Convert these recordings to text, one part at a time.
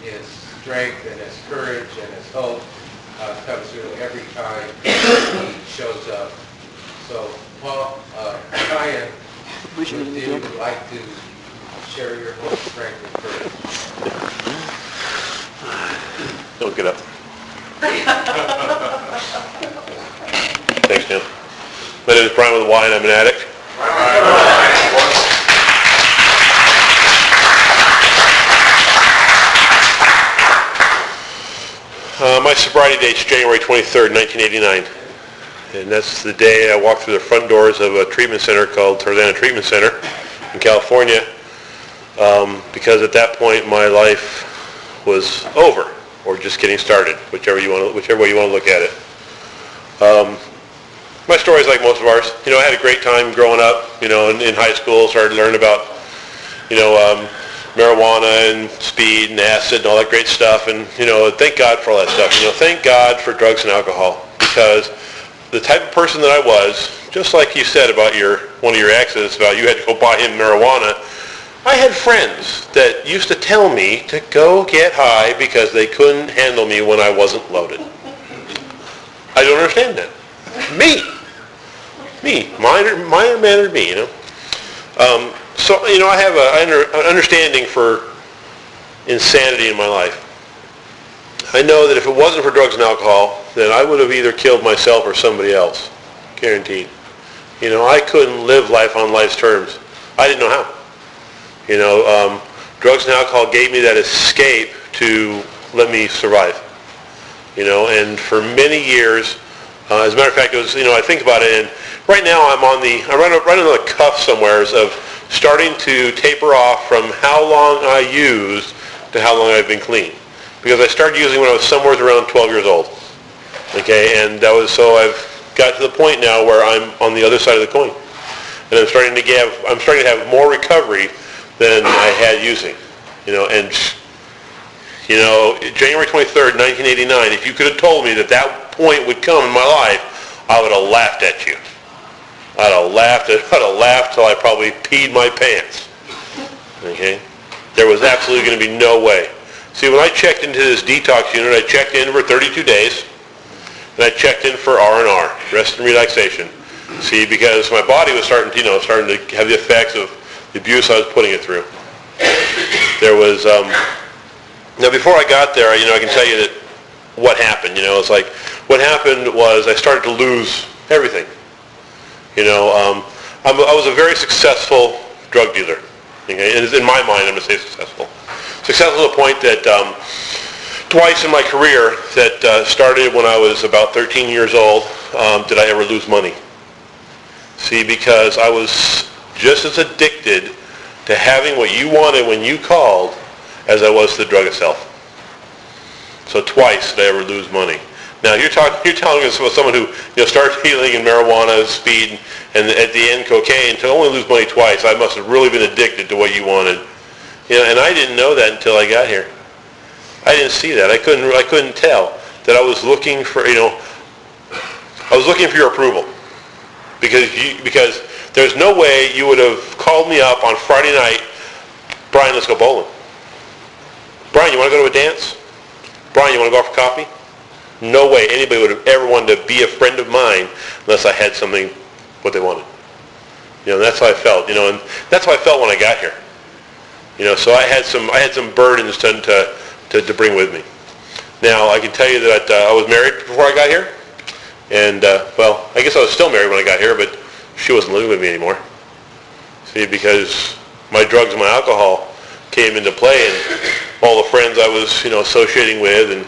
his strength and his courage and his hope comes through every time he shows up. So, Paul, Bryan, would you like to share your hope, strength, and courage? Don't get up. Thanks, Neil. My name is Bryan with a Y, and I'm an addict. My sobriety date is January 23rd, 1989. And that's the day I walked through the front doors of a treatment center called Tarzana Treatment Center in California, because at that point my life was over, or just getting started, whichever way you want to look at it. My story is like most of ours. I had a great time growing up. In high school, started to learn about, marijuana and speed and acid and all that great stuff. And thank God for all that stuff. Thank God for drugs and alcohol, because the type of person that I was, just like you said about one of your exes about you had to go buy him marijuana, I had friends that used to tell me to go get high because they couldn't handle me when I wasn't loaded. I don't understand that. Me, minor mannered me, So, I have an understanding for insanity in my life. I know that if it wasn't for drugs and alcohol, then I would have either killed myself or somebody else. Guaranteed. I couldn't live life on life's terms. I didn't know how. Drugs and alcohol gave me that escape to let me survive. And for many years, as a matter of fact, it was, I think about it, and right now I'm right on the cuff somewheres of starting to taper off from how long I used to how long I've been clean. Because I started using when I was somewhere around 12 years old. Okay, and so I've got to the point now where I'm on the other side of the coin. And I'm starting to have more recovery than I had using. January 23rd, 1989, if you could have told me that point would come in my life, I would have laughed at you. I'd have laughed till I probably peed my pants. Okay? There was absolutely going to be no way. See, when I checked into this detox unit, I checked in for 32 days, and I checked in for R&R, rest and relaxation. See, because my body was starting to have the effects of the abuse I was putting it through. There was, now before I got there, I can tell you that what happened, it's like, what happened was I started to lose everything. I was a very successful drug dealer. Okay? And in my mind, I'm going to say successful. Successful to the point that twice in my career that started when I was about 13 years old, did I ever lose money. See, because I was just as addicted to having what you wanted when you called as I was to the drug itself. So twice did I ever lose money. Now you're telling us about someone who started dealing in marijuana, speed, and at the end cocaine. To only lose money twice, I must have really been addicted to what you wanted. And I didn't know that until I got here. I didn't see that. I couldn't tell that I was looking for I was looking for your approval, because there's no way you would have called me up on Friday night, Bryan, let's go bowling. Bryan, you want to go to a dance? Bryan, you want to go out for coffee? No way anybody would have ever wanted to be a friend of mine unless I had something what they wanted. That's how I felt. And that's how I felt when I got here. So I had some burdens to bring with me. Now I can tell you that I was married before I got here, and I guess I was still married when I got here, but she wasn't living with me anymore. See, because my drugs and my alcohol came into play, and all the friends I was associating with, and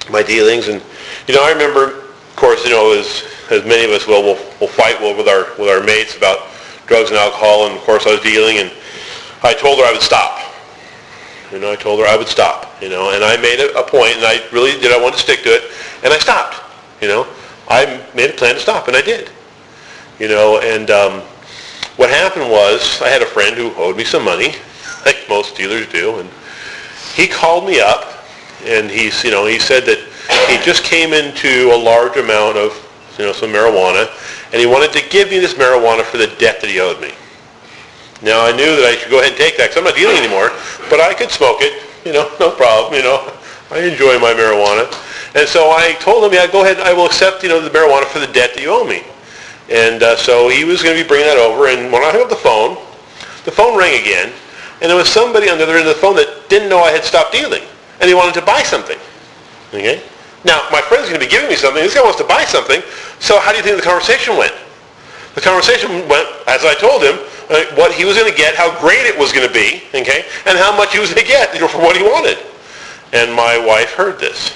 my dealings, and I remember, of course, as many of us will fight with our mates about drugs and alcohol, and of course I was dealing, and I told her I would stop. I told her I would stop. And I made a point, and I really did. I wanted to stick to it, and I stopped. I made a plan to stop, and I did. And what happened was I had a friend who owed me some money, like most dealers do, and he called me up. And he said that he just came into a large amount of, some marijuana, and he wanted to give me this marijuana for the debt that he owed me. Now, I knew that I should go ahead and take that because I'm not dealing anymore, but I could smoke it, no problem, I enjoy my marijuana. And so I told him, yeah, go ahead, I will accept, the marijuana for the debt that you owe me. And so he was going to be bringing that over, and when I hung up the phone rang again, and there was somebody on the other end of the phone that didn't know I had stopped dealing, and he wanted to buy something. Okay? Now, my friend's going to be giving me something. This guy wants to buy something, so how do you think the conversation went? The conversation went, as I told him, what he was going to get, how great it was going to be, okay, and how much he was going to get for what he wanted. And my wife heard this.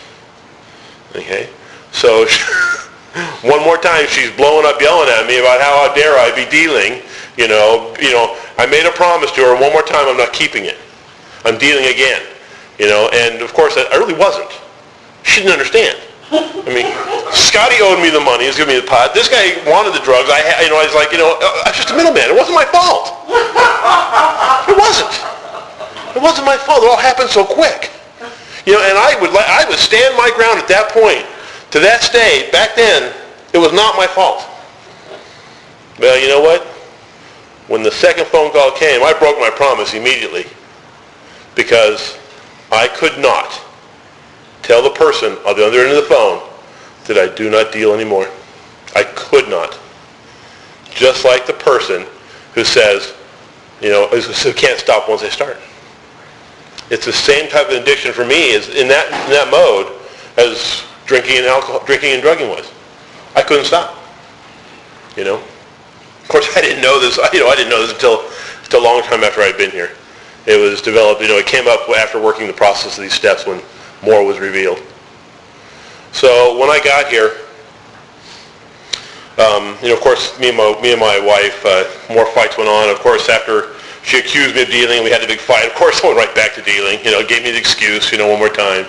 Okay? So one more time she's blowing up yelling at me about how dare I be dealing. I made a promise to her, one more time I'm not keeping it. I'm dealing again. And of course I really wasn't. She didn't understand. I mean, Scotty owed me the money. He was giving me the pot. This guy wanted the drugs. I was like, I was just a middleman. It wasn't my fault. It wasn't. It wasn't my fault. It all happened so quick. And I would stand my ground at that point. To that state, back then, it was not my fault. Well, you know what? When the second phone call came, I broke my promise immediately because I could not tell the person on the other end of the phone that I do not deal anymore. I could not. Just like the person who says, who can't stop once they start. It's the same type of addiction for me as in that mode as drinking and drugging was. I couldn't stop. Of course, I didn't know this. I didn't know this until a long time after I'd been here. It was developed. It came up after working the process of these steps when more was revealed. So when I got here, of course, me and my wife, more fights went on. Of course, after she accused me of dealing, we had a big fight. Of course, I went right back to dealing. Gave me the excuse, one more time.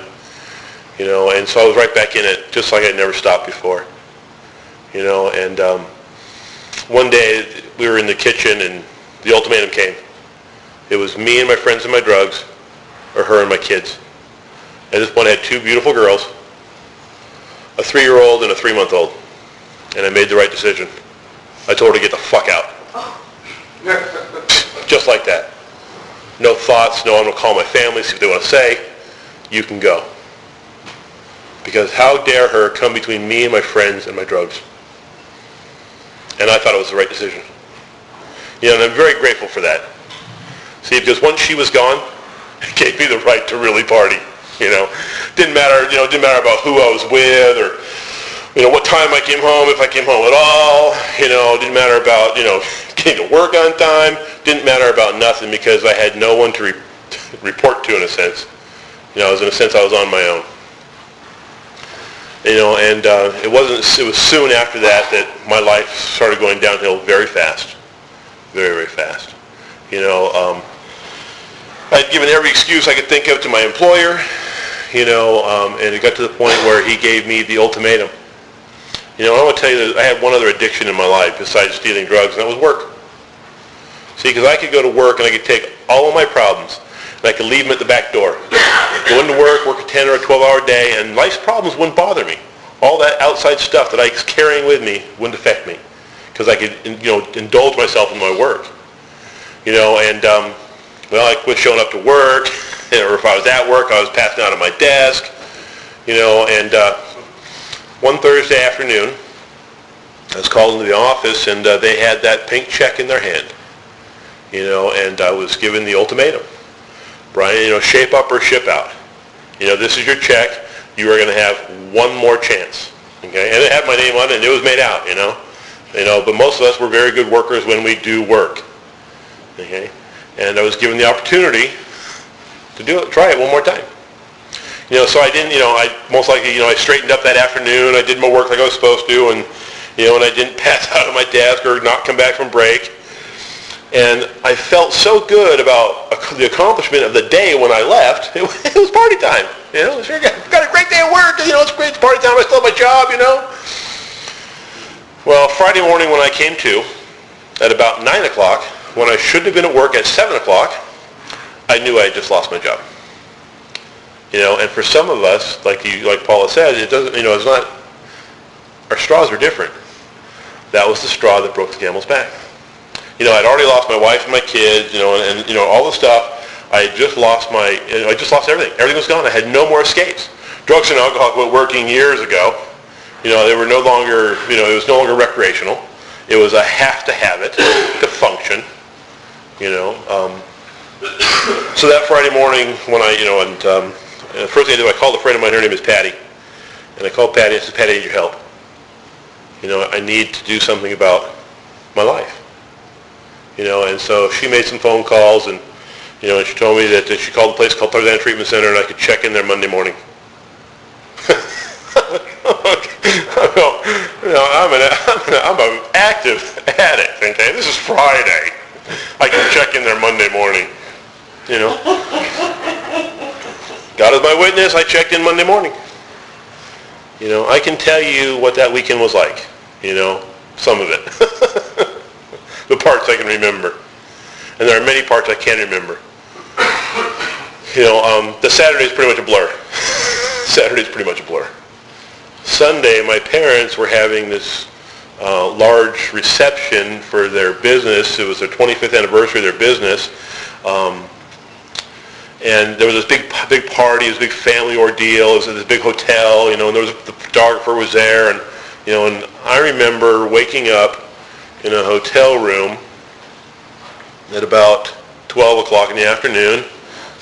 And so I was right back in it, just like I'd never stopped before. And one day we were in the kitchen and the ultimatum came. It was me and my friends and my drugs, or her and my kids. And this one had two beautiful girls, a 3-year-old and a 3-month-old. And I made the right decision. I told her to get the fuck out. Just like that. No thoughts, no, I'm going to call my family, see what they want to say. You can go. Because how dare her come between me and my friends and my drugs? And I thought it was the right decision. And I'm very grateful for that. See, because once she was gone, it gave me the right to really party. Didn't matter about who I was with or, what time I came home, if I came home at all. Didn't matter about, getting to work on time. Didn't matter about nothing because I had no one to report to in a sense. In a sense I was on my own. And it was soon after that my life started going downhill very fast. Very, very fast. I'd given every excuse I could think of to my employer, and it got to the point where he gave me the ultimatum. I want to tell you that I had one other addiction in my life besides stealing drugs, and that was work. See, because I could go to work and I could take all of my problems and I could leave them at the back door. Go into work a 10 or a 12-hour day, and life's problems wouldn't bother me. All that outside stuff that I was carrying with me wouldn't affect me because I could, indulge myself in my work. I quit showing up to work, or if I was at work, I was passing out at my desk, and one Thursday afternoon, I was called into the office, and they had that pink check in their hand, and I was given the ultimatum. Bryan, shape up or ship out. This is your check. You are going to have one more chance. Okay? And it had my name on it, and it was made out, But most of us were very good workers when we do work. Okay? And I was given the opportunity to try it one more time. So I didn't, I most likely, I straightened up that afternoon. I did my work like I was supposed to, and, and I didn't pass out of my desk or not come back from break. And I felt so good about the accomplishment of the day when I left. It was party time. Sure got a great day at work. It's great. It's party time. I still have my job. Well, Friday morning when I came to, at about 9 o'clock, when I should have been at work at 7 o'clock, I knew I had just lost my job. And for some of us, like Paula said, it doesn't. It's not. Our straws are different. That was the straw that broke the camel's back. I'd already lost my wife and my kids, and all the stuff. I had just lost everything. Everything was gone. I had no more escapes. Drugs and alcohol quit working years ago. They were no longer, it was no longer recreational. It was a have to have it to function. So that Friday morning when the first thing I did, I called a friend of mine, her name is Patty. And I called Patty, I said, Patty, I need your help. I need to do something about my life. And so she made some phone calls and she told me that she called a place called Tarzan Treatment Center and I could check in there Monday morning. I'm an active addict, okay? This is Friday. I can check in there Monday morning. God is my witness, I checked in Monday morning. I can tell you what that weekend was like. Some of it. The parts I can remember. And there are many parts I can't remember. The Saturday's pretty much a blur. Saturday's pretty much a blur. Sunday, my parents were having this large reception for their business. It was their 25th anniversary of their business. And there was this big party, this big family ordeal. It was at this big hotel, and there was the photographer was there, and and I remember waking up in a hotel room at about 12 o'clock in the afternoon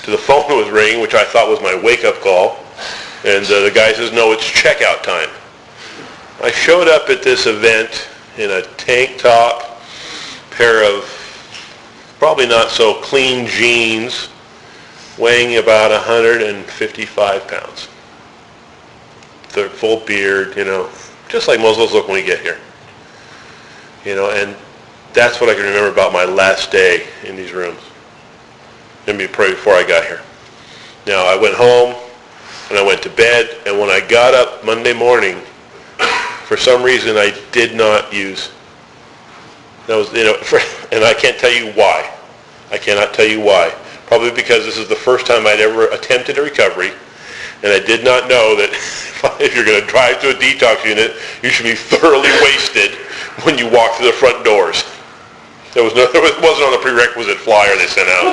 to the phone that was ringing, which I thought was my wake-up call, and the guy says, "No, it's checkout time." I showed up at this event in a tank top, pair of probably not so clean jeans, weighing about 155 pounds. The full beard, just like most of us look when we get here. And that's what I can remember about my last day in these rooms. Maybe probably before I got here. Now, I went home, and I went to bed, and when I got up Monday morning, for some reason I did not use. That was, and I can't tell you why. I cannot tell you why. Probably because this is the first time I'd ever attempted a recovery, and I did not know that if you're going to drive to a detox unit, you should be thoroughly wasted when you walk through the front doors. It wasn't on the prerequisite flyer they sent out,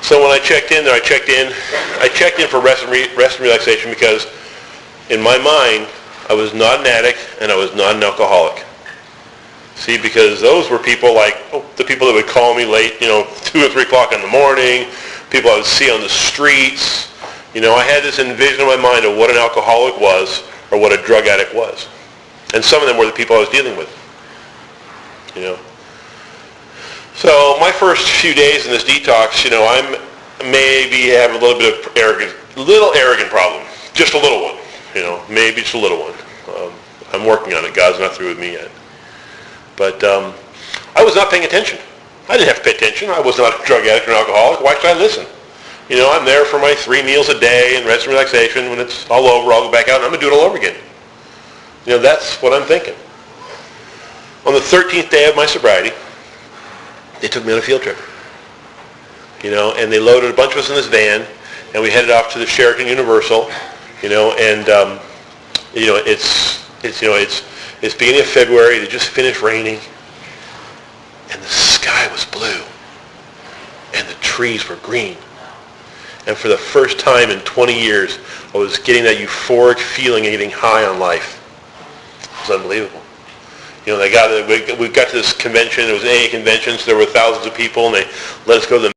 So when I checked in there, I checked in for rest and relaxation because in my mind, I was not an addict and I was not an alcoholic. See, because those were people like the people that would call me late, 2 or 3 o'clock in the morning, people I would see on the streets. I had this envision in my mind of what an alcoholic was or what a drug addict was. And some of them were the people I was dealing with. So my first few days in this detox, I'm maybe having a little bit of arrogant problem. Just a little one, maybe just a little one. I'm working on it. God's not through with me yet. But I was not paying attention. I didn't have to pay attention. I was not a drug addict or an alcoholic. Why should I listen? I'm there for my 3 meals a day and rest and relaxation. When it's all over, I'll go back out and I'm going to do it all over again. That's what I'm thinking. On the 13th day of my sobriety, they took me on a field trip. And they loaded a bunch of us in this van, and we headed off to the Sheraton Universal. It's beginning of February. It just finished raining, and the sky was blue, and the trees were green. And for the first time in 20 years, I was getting that euphoric feeling of getting high on life. It was unbelievable. We got to this convention. It was an AA convention, so there were thousands of people, and they let us go to the